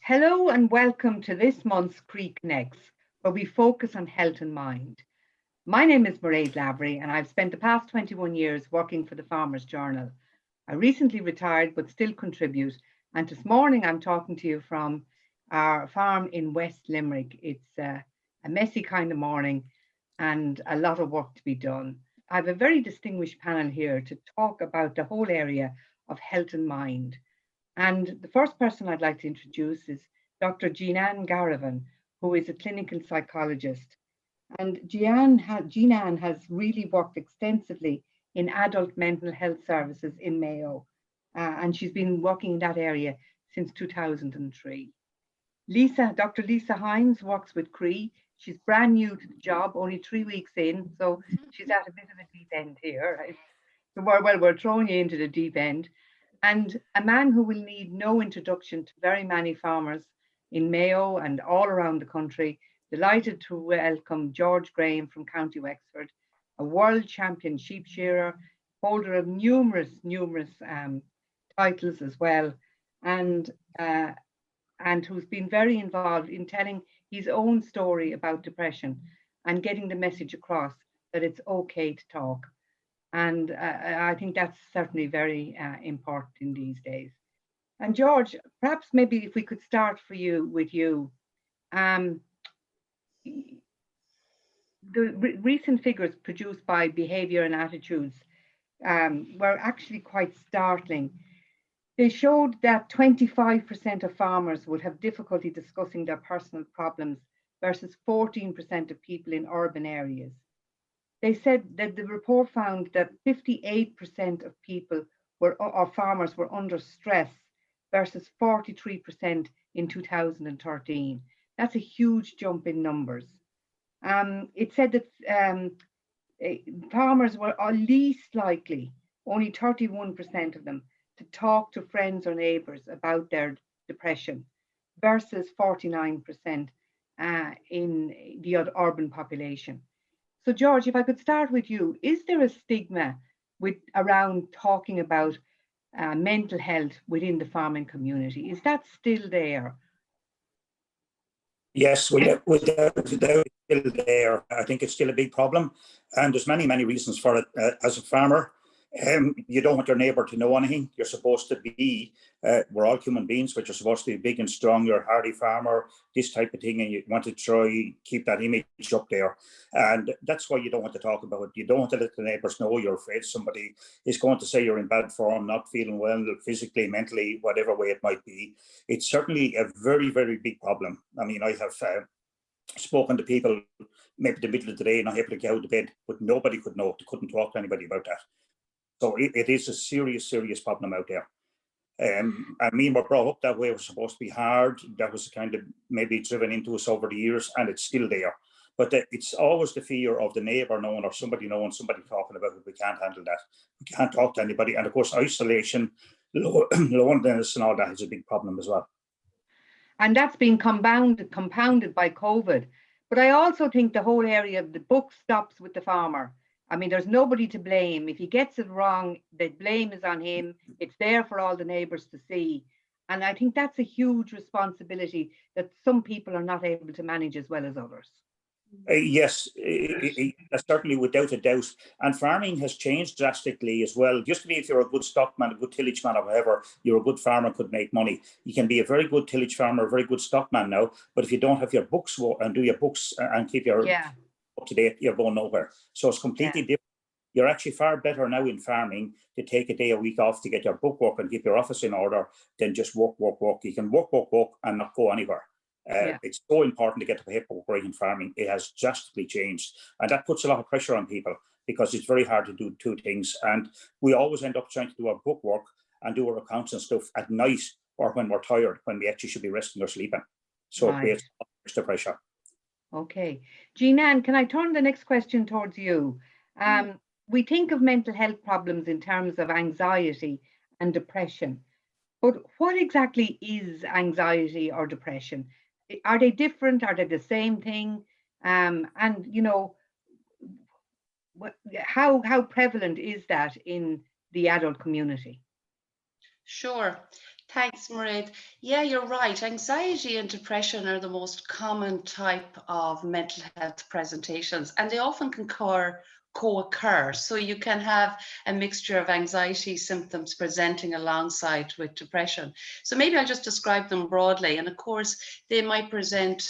Hello and welcome to this month's Croí Connects, where we focus on health and mind. My name is Mairead Lavery and I've spent the past 21 years working for the Farmers Journal. I recently retired but still contribute, and this morning I'm talking to you from our farm in West Limerick. It's a messy kind of morning and a lot of work to be done. I have a very distinguished panel here to talk about the whole area of health and mind. And the first person I'd like to introduce is Dr. Jeananne Garavan, who is a clinical psychologist. And Jeananne has really worked extensively in adult mental health services in Mayo, and she's been working in that area since 2003. Dr. Lisa Hynes works with Croí. She's brand new to the job, only 3 weeks in, so she's at a bit of a deep end here, right? So we're throwing you into the deep end. And a man who will need no introduction to very many farmers in Mayo and all around the country. Delighted to welcome George Graham from County Wexford, a world champion sheep shearer, holder of numerous titles as well, and who's been very involved in telling his own story about depression and getting the message across that it's okay to talk. And I think that's certainly very important in these days. And George, perhaps maybe if we could start with you. The recent figures produced by Behaviour and Attitudes were actually quite startling. They showed that 25% of farmers would have difficulty discussing their personal problems versus 14% of people in urban areas. They said that the report found that 58% of people or farmers were under stress versus 43% in 2013. That's a huge jump in numbers. It said that farmers were least likely, only 31% of them, to talk to friends or neighbours about their depression versus 49% in the urban population. So, George, if I could start with you, is there a stigma around talking about mental health within the farming community? Is that still there? Yes, without it's still there. I think it's still a big problem, and there's many reasons for it. As a farmer, you don't want your neighbour to know anything. You're supposed to be, we're all human beings, but you're supposed to be big and strong, you're a hardy farmer, this type of thing, and you want to try keep that image up there. And that's why you don't want to talk about it. You don't want to let the neighbours know you're afraid somebody is going to say you're in bad form, not feeling well, physically, mentally, whatever way it might be. It's certainly a very big problem. I mean, I have spoken to people maybe the middle of the day, not able to get out of bed, but nobody could know. They couldn't talk to anybody about that. So it is a serious problem out there. I mean, we're brought up that way. We're supposed to be hard. That was kind of maybe driven into us over the years, and it's still there. But it's always the fear of the neighbour knowing or somebody knowing, somebody talking about it. We can't handle that. We can't talk to anybody. And of course, isolation, loneliness and all that is a big problem as well. And that's been compounded by COVID. But I also think the whole area of the book stops with the farmer. I mean, there's nobody to blame. If he gets it wrong, the blame is on him. It's there for all the neighbours to see. And I think that's a huge responsibility that some people are not able to manage as well as others. Yes, certainly without a doubt. And farming has changed drastically as well. It used to be if you're a good stockman, a good tillage man or whatever, you're a good farmer, could make money. You can be a very good tillage farmer, a very good stockman now, but if you don't have your books and do your books and keep your up to date, you're going nowhere. So it's completely different. You're actually far better now in farming to take a day a week off to get your book work and keep your office in order than just work. You can work and not go anywhere. It's so important to get the paperwork right in farming. It has drastically changed, and that puts a lot of pressure on people because it's very hard to do two things. And we always end up trying to do our book work and do our accounts and stuff at night or when we're tired, when we actually should be resting or sleeping. So it creates extra pressure. Okay. Jeananne, can I turn the next question towards you? We think of mental health problems in terms of anxiety and depression, but what exactly is anxiety or depression? Are they different? Are they the same thing? And you know, how prevalent is that in the adult community? Sure. Thanks, Mairead. Yeah, you're right. Anxiety and depression are the most common type of mental health presentations, and they often co-occur. So you can have a mixture of anxiety symptoms presenting alongside with depression. So maybe I'll just describe them broadly. And of course, they might present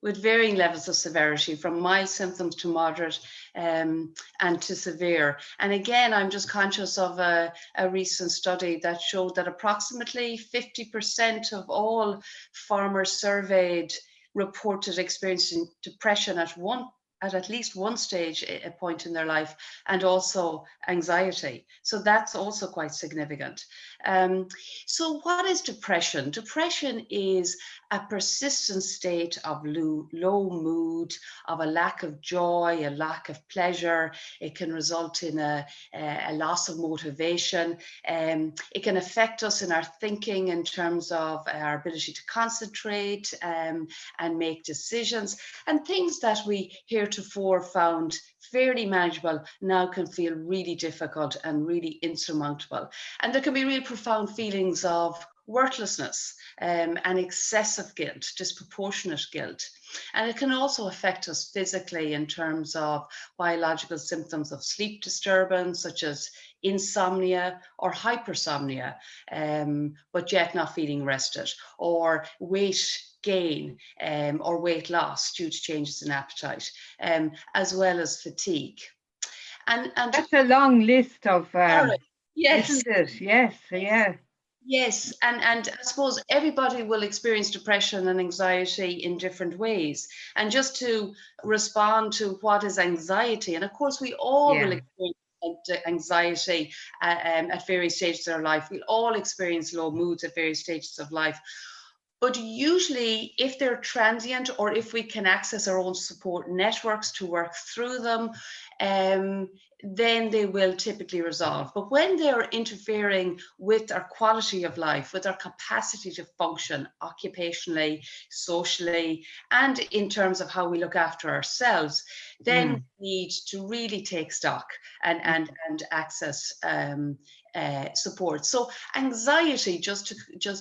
with varying levels of severity, from mild symptoms to moderate and to severe. And again, I'm just conscious of a recent study that showed that approximately 50% of all farmers surveyed reported experiencing depression at least one stage, a point in their life, and also anxiety. So that's also quite significant. So what is depression? Depression is a persistent state of low mood, of a lack of joy, a lack of pleasure. It can result in a loss of motivation. It can affect us in our thinking in terms of our ability to concentrate and make decisions. And things that we heretofore found fairly manageable now can feel really difficult and really insurmountable. And there can be real profound feelings of worthlessness and excessive guilt, disproportionate guilt. And it can also affect us physically in terms of biological symptoms of sleep disturbance, such as insomnia or hypersomnia, but yet not feeling rested, or weight gain or weight loss due to changes in appetite, as well as fatigue. And that's a long list of, yes, isn't it? Yes, yeah. yes, and I suppose everybody will experience depression and anxiety in different ways. And just to respond to what is anxiety, and of course we all will experience anxiety at various stages of our life. We'll all experience low moods at various stages of life. But usually, if they're transient or if we can access our own support networks to work through them, then they will typically resolve. But when they're interfering with our quality of life, with our capacity to function occupationally, socially, and in terms of how we look after ourselves, then we need to really take stock and access support. So anxiety, just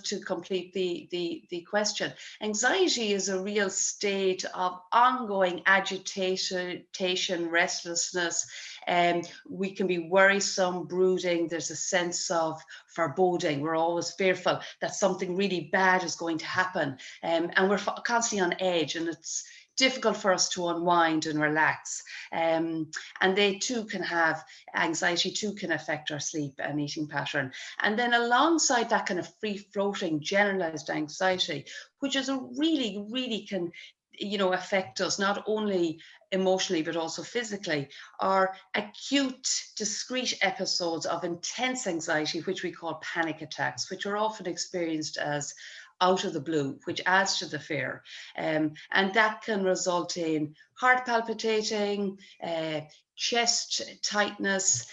to complete the question, anxiety is a real state of ongoing agitation, restlessness, and we can be worrisome, brooding. There's a sense of foreboding. We're always fearful that something really bad is going to happen, and we're constantly on edge, and it's difficult for us to unwind and relax. And they too can have, anxiety too can affect our sleep and eating pattern. And then alongside that kind of free-floating generalized anxiety, which is a really can, affect us not only emotionally but also physically, are acute discrete episodes of intense anxiety, which we call panic attacks, which are often experienced as out of the blue, which adds to the fear. And that can result in heart palpitating, chest tightness,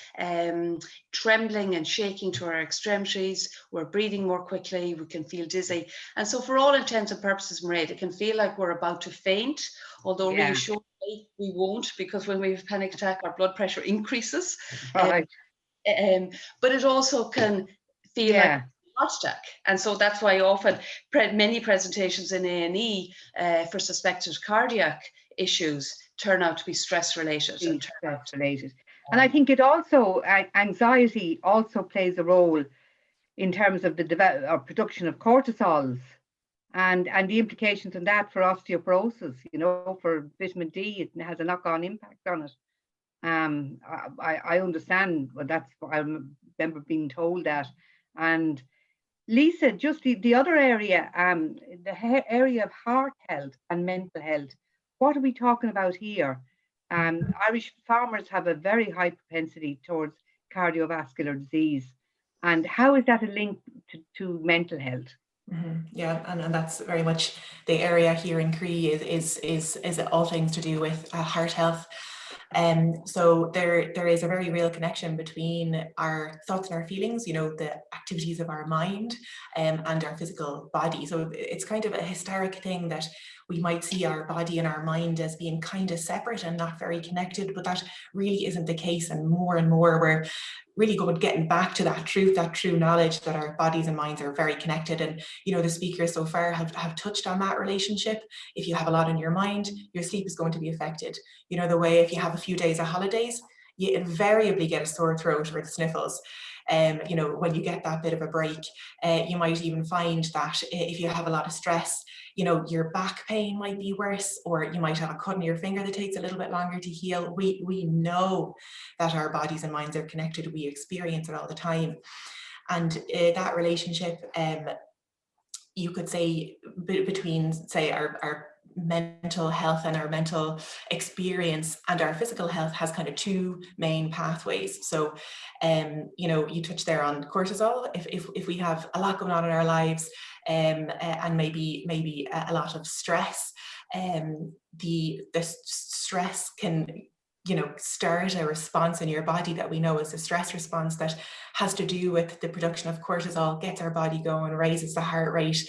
trembling and shaking to our extremities. We're breathing more quickly. We can feel dizzy. And so for all intents and purposes, Mairead, it can feel like we're about to faint, although reassuringly we won't, because when we have a panic attack, our blood pressure increases. Right. But it also can feel like heart attack. And so that's why often many presentations in A&E for suspected cardiac issues turn out to be stress related. And I think it also, anxiety also plays a role in terms of the production of cortisols and the implications on that for osteoporosis, for vitamin D. It has a knock-on impact on it. I understand, but I remember being told that. And Lisa, just the other area, the area of heart health and mental health. What are we talking about here? Irish farmers have a very high propensity towards cardiovascular disease. And how is that a link to mental health? Yeah, and that's very much the area here in Croí is all things to do with heart health. So there is a very real connection between our thoughts and our feelings, the activities of our mind and our physical body. So it's kind of a historic thing that we might see our body and our mind as being kind of separate and not very connected, but that really isn't the case. And more we're really good getting back to that truth, that true knowledge that our bodies and minds are very connected. And, you know, the speakers so far have touched on that relationship. If you have a lot in your mind, your sleep is going to be affected. You know, the way if you have a few days of holidays, you invariably get a sore throat or the sniffles. You know, when you get that bit of a break, you might even find that if you have a lot of stress, you know, your back pain might be worse, or you might have a cut in your finger that takes a little bit longer to heal. We know that our bodies and minds are connected. We experience it all the time. And that relationship, you could say, between, say, our mental health and our mental experience and our physical health has kind of two main pathways. So, you know, you touched there on cortisol. If we have a lot going on in our lives, and maybe a lot of stress, the stress can, you know, start a response in your body that we know is a stress response that has to do with the production of cortisol, gets our body going, raises the heart rate,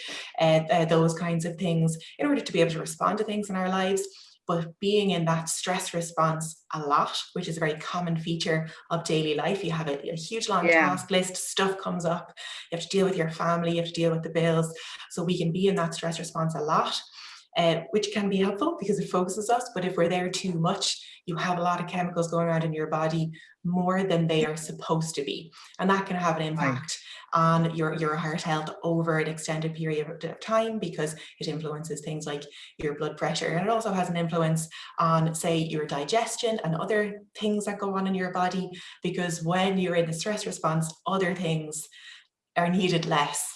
those kinds of things in order to be able to respond to things in our lives. But being in that stress response a lot, which is a very common feature of daily life, you have a huge long task list, stuff comes up, you have to deal with your family, you have to deal with the bills. So we can be in that stress response a lot, which can be helpful because it focuses us. But if we're there too much, you have a lot of chemicals going around in your body more than they are supposed to be. And that can have an impact on your heart health over an extended period of time, because it influences things like your blood pressure. And it also has an influence on, say, your digestion and other things that go on in your body, because when you're in the stress response, other things are needed less.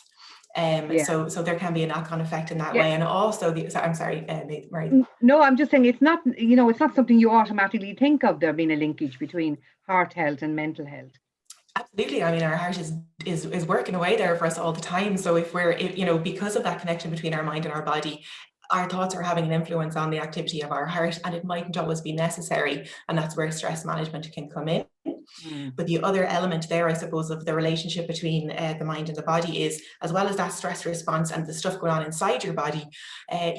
So there can be a knock-on effect in that way. And also I'm sorry, Mairead. No, I'm just saying it's not, you know, it's not something you automatically think of there being a linkage between heart health and mental health. Absolutely. I mean, our heart is working away there for us all the time. So if you know, because of that connection between our mind and our body, our thoughts are having an influence on the activity of our heart, and it mightn't always be necessary. And that's where stress management can come in. But the other element there, I suppose, of the relationship between the mind and the body is, as well as that stress response and the stuff going on inside your body,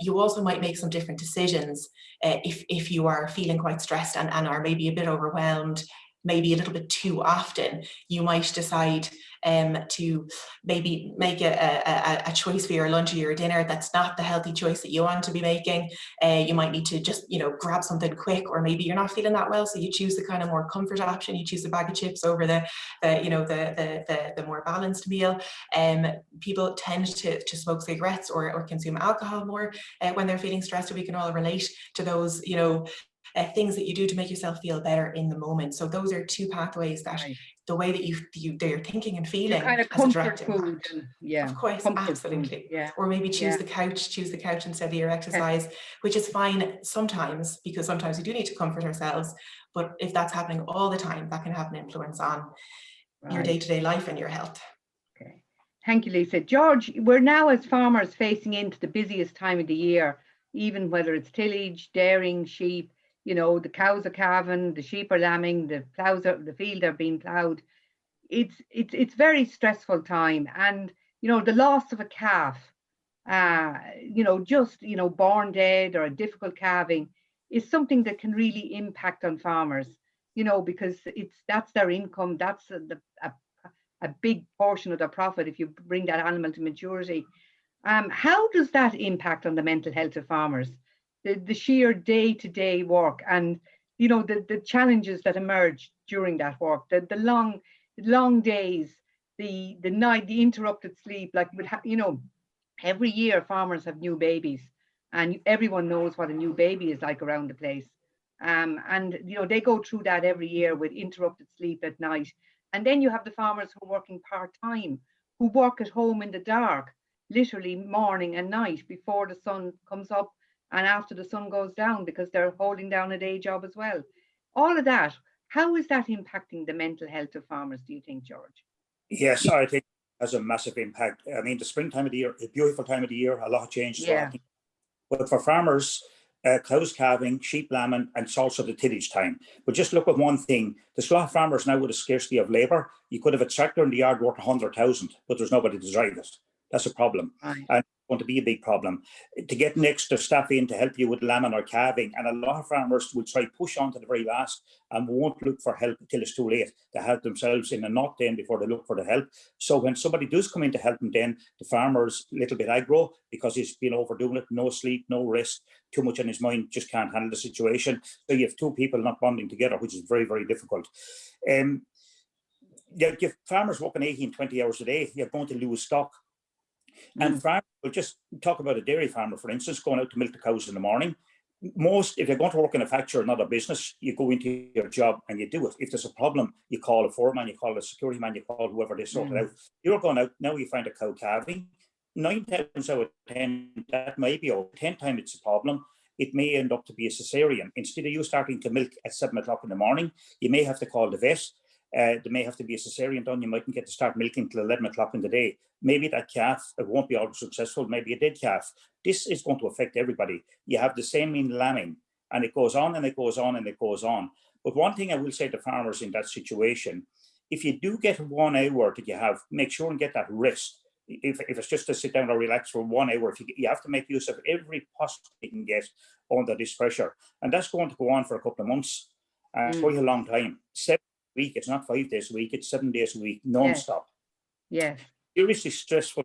you also might make some different decisions if you are feeling quite stressed and are maybe a bit overwhelmed, maybe a little bit too often. You might decide to maybe make a choice for your lunch or your dinner that's not the healthy choice that you want to be making. You might need to just, you know, grab something quick, or maybe you're not feeling that well, so you choose the kind of more comfort option. You choose a bag of chips over the more balanced meal. People tend to smoke cigarettes or consume alcohol more when they're feeling stressed. So we can all relate to those, you know, things that you do to make yourself feel better in the moment. So those are two pathways that the way that you're thinking and feeling kind of has a direct impact. And, of course, absolutely. Or maybe choose the couch instead of your exercise, which is fine sometimes, because sometimes we do need to comfort ourselves. But if that's happening all the time, that can have an influence on your day-to-day life and your health. Okay. Thank you, Lisa. George, we're now as farmers facing into the busiest time of the year, even whether it's tillage, dairying, sheep. You know, the cows are calving, the sheep are lambing, the field are being ploughed. It's very stressful time, and you know, the loss of a calf, you know, just, you know, born dead or a difficult calving is something that can really impact on farmers. You know, because that's their income, that's a big portion of their profit if you bring that animal to maturity. How does that impact on the mental health of farmers? The sheer day-to-day work, and you know, the challenges that emerge during that work, the long days, the night, the interrupted sleep. Like, you know, every year farmers have new babies, and everyone knows what a new baby is like around the place. And you know, they go through that every year with interrupted sleep at night. And then you have the farmers who are working part-time, who work at home in the dark, literally morning and night, before the sun comes up and after the sun goes down, because they're holding down a day job as well. All of that, how is that impacting the mental health of farmers, do you think, George? Yes, I think it has a massive impact. I mean, the springtime of the year, a beautiful time of the year, a lot of change. But for farmers, cows calving, sheep lambing, and it's also the tillage time. But just look at one thing. There's a lot of farmers now with a scarcity of labour. You could have a tractor in the yard worth 100,000, but there's nobody to drive it. That's a problem. And going to be a big problem. To get an extra staff in to help you with lambing or calving, and a lot of farmers will try push on to the very last and won't look for help until it's too late to help themselves in and not then before they look for the help. So when somebody does come in to help them, then the farmer's a little bit aggro because he's been overdoing it, no sleep, no rest, too much on his mind, just can't handle the situation. So you have two people not bonding together, which is very, very difficult. You have farmers working 18, 20 hours a day, you're going to lose stock. And farmers, we'll just talk about a dairy farmer, for instance, going out to milk the cows in the morning. If you're going to work in a factory or another business, you go into your job and you do it. If there's a problem, you call a foreman, you call a security man, you call whoever they sort it out. You're going out, now you find a cow calving. 9 times out of 10, that may be over. 10 times it's a problem. It may end up to be a cesarean. Instead of you starting to milk at 7 o'clock in the morning, you may have to call the vet. There may have to be a cesarean done. You mightn't get to start milking till 11 o'clock in the day. Maybe that calf, it won't be all successful. Maybe a dead calf. This is going to affect everybody. You have the same in lambing, and it goes on and it goes on and it goes on. But one thing I will say to farmers in that situation, if you do get 1 hour that you have, make sure and get that rest. If it's just to sit down or relax for 1 hour, you have to make use of every possible you can get under this pressure. And that's going to go on for a couple of months. It's quite a long time. 7 days a week, it's not 5 days a week, it's 7 days a week, non-stop. Yes. Seriously stressful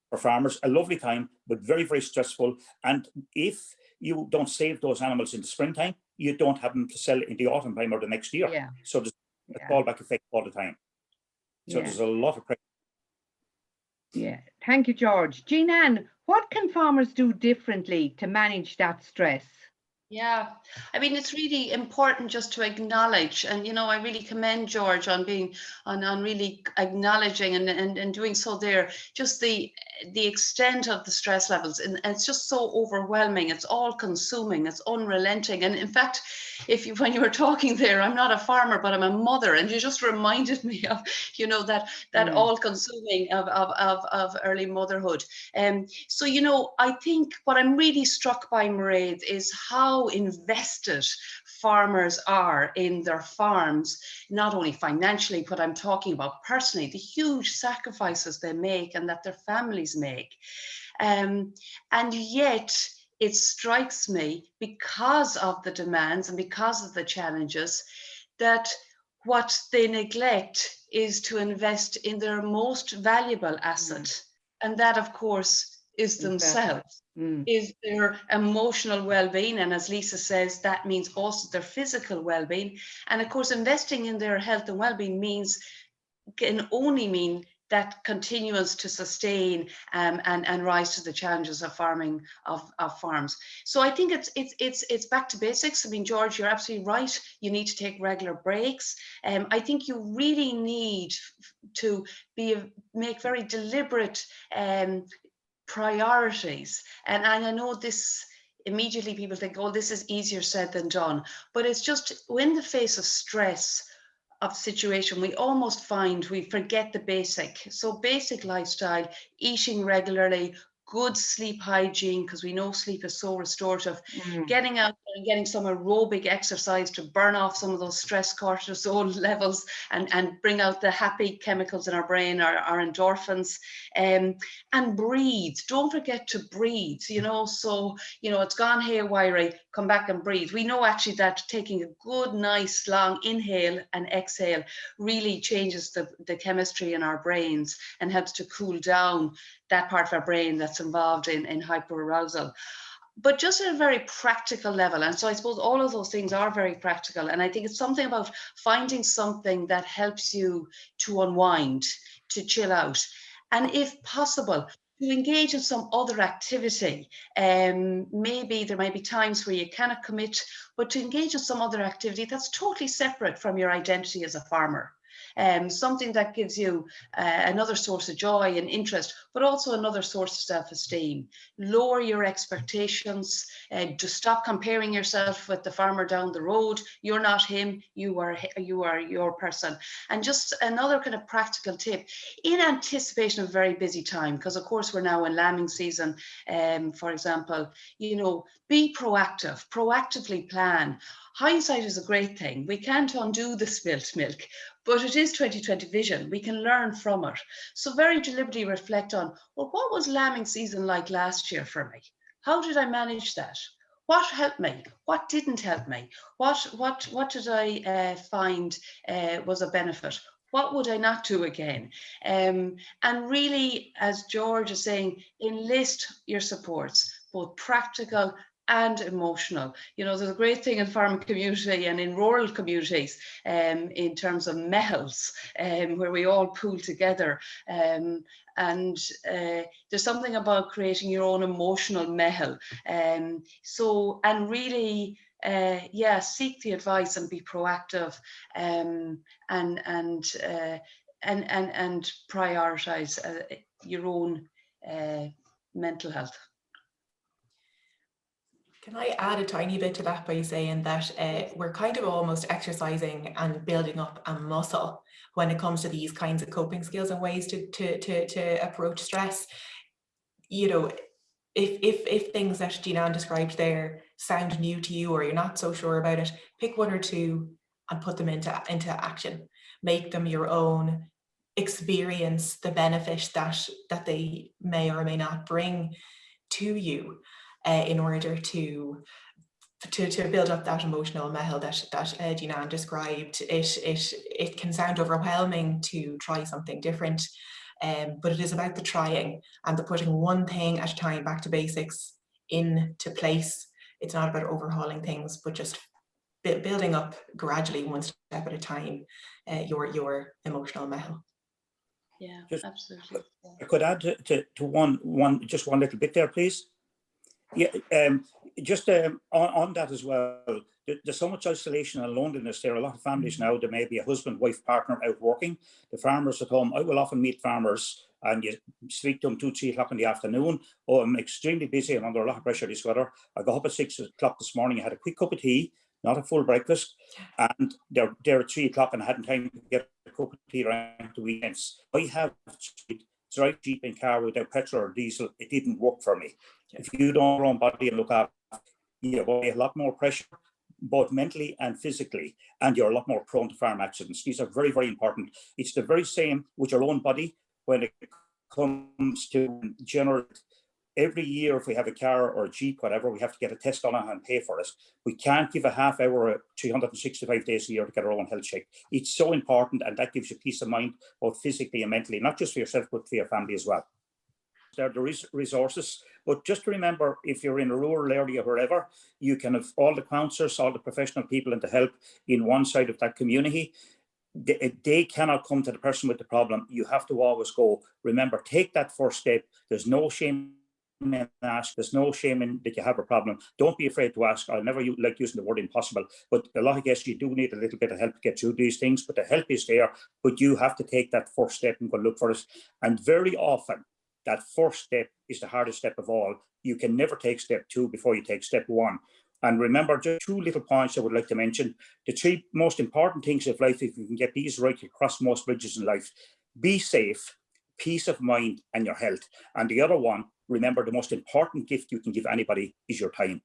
for farmers, a lovely time, but very, very stressful. And if you don't save those animals in the springtime, you don't have them to sell in the autumn time or the next year. Yeah. So there's a fallback effect all the time. So there's a lot of pressure. Yeah, thank you, George. Jeananne, what can farmers do differently to manage that stress? Yeah, I mean, it's really important just to acknowledge, and I really commend George on being on really acknowledging and doing so there, just the extent of the stress levels, and it's just so overwhelming. It's all consuming, it's unrelenting. And in fact, when you were talking there, I'm not a farmer, but I'm a mother, and you just reminded me of that all consuming of early motherhood. So I think what I'm really struck by, Mairead, is how invested farmers are in their farms, not only financially, but I'm talking about personally, the huge sacrifices they make and that their families make. And yet it strikes me, because of the demands and because of the challenges, that what they neglect is to invest in their most valuable asset. And that, of course, is themselves, is their emotional well-being. And as Lisa says, that means also their physical well-being. And of course, investing in their health and well-being can only mean that continues to sustain and rise to the challenges of farming, of farms. So I think it's back to basics. I mean, George, you're absolutely right. You need to take regular breaks. I think you really need to make very deliberate priorities. And I know this, immediately people think, oh, this is easier said than done. But it's just, in the face of stress, of the situation, we almost find we forget the basic. So basic lifestyle, eating regularly, good sleep hygiene, because we know sleep is so restorative, getting out and getting some aerobic exercise to burn off some of those stress cortisol levels and bring out the happy chemicals in our brain, our endorphins, and breathe. Don't forget to breathe, so, it's gone haywire, come back and breathe. We know actually that taking a good, nice, long inhale and exhale really changes the chemistry in our brains and helps to cool down that part of our brain that's involved in hyperarousal. But just at a very practical level, and so I suppose all of those things are very practical, and I think it's something about finding something that helps you to unwind, to chill out, and if possible, to engage in some other activity. Maybe there might be times where you cannot commit, but to engage in some other activity that's totally separate from your identity as a farmer. Something that gives you another source of joy and interest, but also another source of self-esteem. Lower your expectations, just stop comparing yourself with the farmer down the road. You're not him, you are your person. And just another kind of practical tip, in anticipation of a very busy time, because of course we're now in lambing season, for example, be proactive, proactively plan. Hindsight is a great thing. We can't undo the spilt milk, but it is 2020 vision. We can learn from it. So very deliberately reflect on, well, what was lambing season like last year for me? How did I manage that? What helped me? What didn't help me? What did I find was a benefit? What would I not do again? And really, as George is saying, enlist your supports, both practical and emotional. You know, there's a great thing in farming community and in rural communities in terms of mehels, where we all pool together. And there's something about creating your own emotional mehel. And really, seek the advice and be proactive, and prioritize your own mental health. Can I add a tiny bit to that by saying that we're kind of almost exercising and building up a muscle when it comes to these kinds of coping skills and ways to approach stress. You know, if things that Jeananne described there sound new to you or you're not so sure about it, pick one or two and put them into action. Make them your own. Experience the benefit that they may or may not bring to you. In order to build up that emotional mehel that Jeananne described. It can sound overwhelming to try something different, but it is about the trying and the putting one thing at a time back to basics into place. It's not about overhauling things, but just building up gradually, one step at a time, your emotional mehel. Yeah, just, absolutely. I could add to one little bit there, please. Yeah, just on that as well, there's so much isolation and loneliness. There are a lot of families now, there may be a husband, wife, partner out working, the farmers at home. I will often meet farmers and you speak to them 2-3 o'clock in the afternoon. Oh, I'm extremely busy, I'm under a lot of pressure this weather. I got up at 6 o'clock this morning, I had a quick cup of tea, not a full breakfast, and they're at 3 o'clock and I hadn't time to get a cup of tea around the weekends. I have drive cheap in car without petrol or diesel. It didn't work for me. If you don't your own body and look after, you have a lot more pressure, both mentally and physically, and you're a lot more prone to farm accidents. These are very, very important. It's the very same with your own body when it comes to general. Every year, if we have a car or a Jeep, whatever, we have to get a test on it and pay for it. We can't give a half hour 365 days a year to get our own health check. It's so important, and that gives you peace of mind, both physically and mentally, not just for yourself, but for your family as well. There is resources, but just remember, if you're in a rural area or wherever, you can have all the counsellors, all the professional people and the help in one side of that community. They cannot come to the person with the problem. You have to always go. Remember, take that first step. There's no shame in ask. There's no shame in that you have a problem. Don't be afraid to ask. I'll never like using the word impossible, but a lot of cases you do need a little bit of help to get through these things, but the help is there, but you have to take that first step and go look for it. And very often, that first step is the hardest step of all. You can never take step 2 before you take step 1. And remember, just 2 little points I would like to mention. The 3 most important things of life, if you can get these right, you cross most bridges in life. Be safe, peace of mind, and your health. And the other one, remember, the most important gift you can give anybody is your time.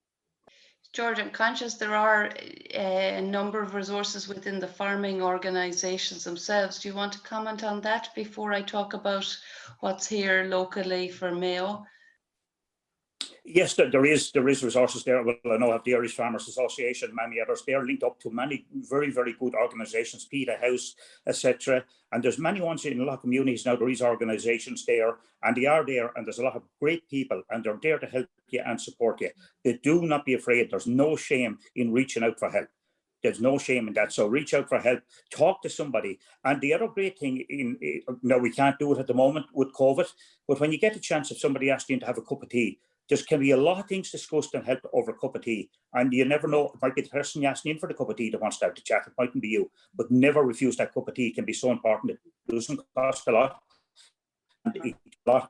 George, I'm conscious there are a number of resources within the farming organisations themselves. Do you want to comment on that before I talk about what's here locally for Mayo? Yes, there is resources there. Well, I know I have the Irish Farmers Association, many others. They're linked up to many very, very good organisations, Peter House, etc. And there's many ones in a lot of communities now. There is organisations there, and they are there, and there's a lot of great people, and they're there to help you and support you. Do not be afraid. There's no shame in reaching out for help. There's no shame in that. So reach out for help, talk to somebody. And the other great thing, now we can't do it at the moment with COVID, but when you get a chance, if somebody asks you to have a cup of tea, there can be a lot of things discussed and helped over a cup of tea. And you never know, it might be the person you're asking in for the cup of tea that wants to have the chat. It mightn't be you, but never refuse that cup of tea. It can be so important. It doesn't cost a lot.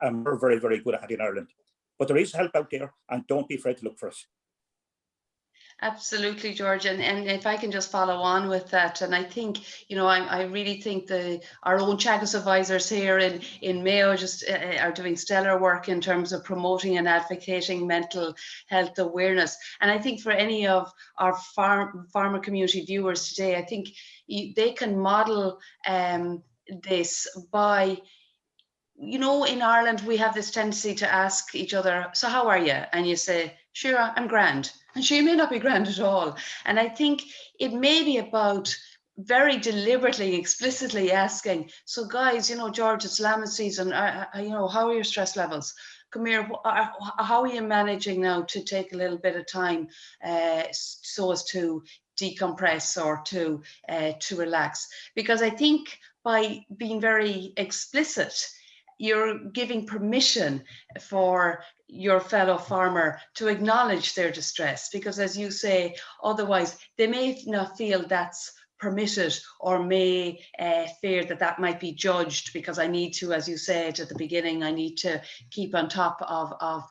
And we're very, very good at it in Ireland. But there is help out there, and don't be afraid to look for it. Absolutely, George. And if I can just follow on with that, and I think, I really think our own Teagasc advisors here in Mayo just are doing stellar work in terms of promoting and advocating mental health awareness. And I think for any of our farmer community viewers today, I think they can model this by, in Ireland, we have this tendency to ask each other, so how are you? And you say, sure, I'm grand. And she may not be grand at all. And I think it may be about very deliberately, explicitly asking, so guys, George, it's lambing season. How are your stress levels? Come here, how are you managing now to take a little bit of time so as to decompress or to relax? Because I think by being very explicit, you're giving permission for your fellow farmer to acknowledge their distress, because as you say, otherwise they may not feel that's permitted, or may fear that might be judged, because I need to, as you said at the beginning, I need to keep on top of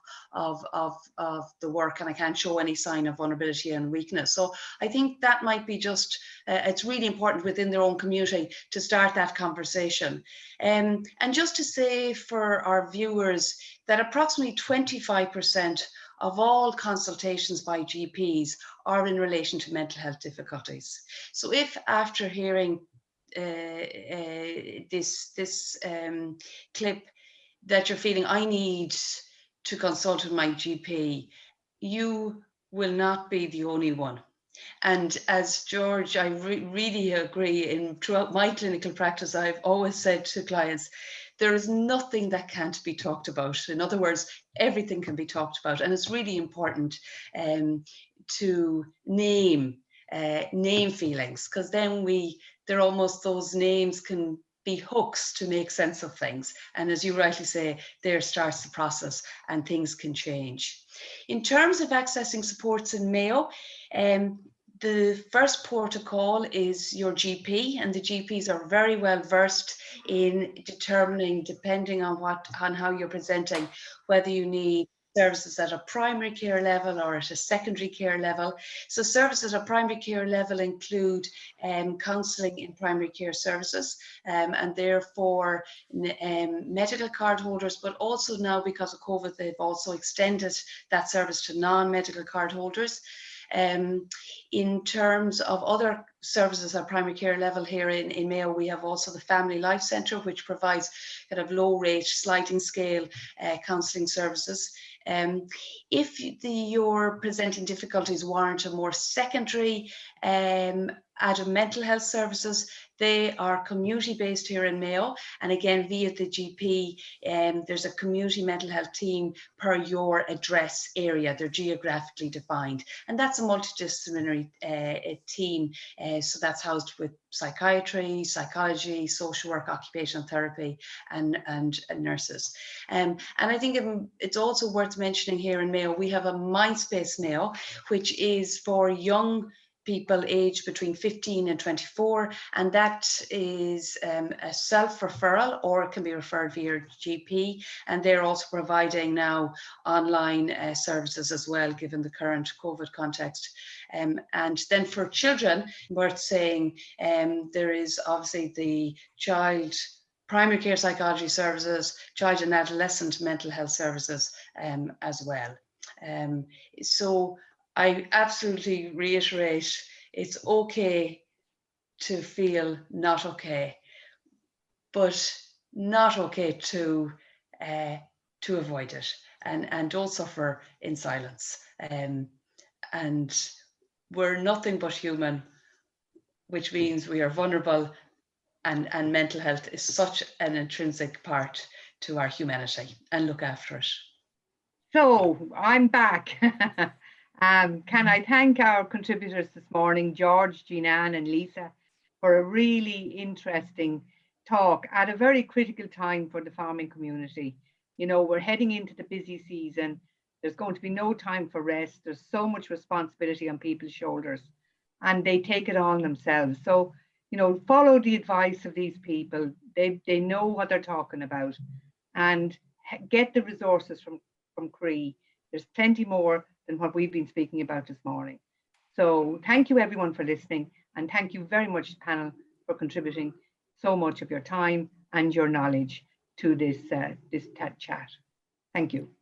the work, and I can't show any sign of vulnerability and weakness. So I think that might be just, it's really important within their own community to start that conversation. And just to say for our viewers that approximately 25% of all consultations by GPs are in relation to mental health difficulties. So if after hearing this clip that you're feeling, I need to consult with my GP, you will not be the only one. And as George, I really agree, throughout my clinical practice, I've always said to clients, there is nothing that can't be talked about. In other words, everything can be talked about. And it's really important to name feelings, because then they're almost, those names can be hooks to make sense of things. And as you rightly say, there starts the process and things can change. In terms of accessing supports in Mayo, the first protocol is your GP, and the GPs are very well versed in determining, depending on how you're presenting, whether you need services at a primary care level or at a secondary care level. So services at a primary care level include counselling in primary care services, and therefore medical card holders, but also now because of COVID, they've also extended that service to non-medical card holders. In terms of other services at primary care level here in Mayo, we have also the Family Life Centre, which provides kind of low rate sliding scale counselling services. If your presenting difficulties warrant a more secondary adult mental health services, they are community based here in Mayo, and again via the GP, there's a community mental health team per your address area. They're geographically defined, and that's a multidisciplinary team, so that's housed with psychiatry, psychology, social work, occupational therapy, and nurses. And I think it's also worth mentioning here in Mayo, we have a Mindspace Mayo, which is for young people aged between 15 and 24, and that is a self-referral, or it can be referred via GP, and they're also providing now online services as well, given the current COVID context. And then for children, worth saying, there is obviously the child primary care psychology services, child and adolescent mental health services as well. So I absolutely reiterate, it's okay to feel not okay, but not okay to avoid it, and don't suffer in silence. And we're nothing but human, which means we are vulnerable, and mental health is such an intrinsic part to our humanity, and look after it. So I'm back. Can I thank our contributors this morning, George, Jeananne and Lisa, for a really interesting talk at a very critical time for the farming community. We're heading into the busy season. There's going to be no time for rest. There's so much responsibility on people's shoulders, and they take it on themselves. So, follow the advice of these people. They know what they're talking about, and get the resources from Croí. There's plenty more than what we've been speaking about this morning. So thank you everyone for listening, and thank you very much, panel, for contributing so much of your time and your knowledge to this chat. Thank you.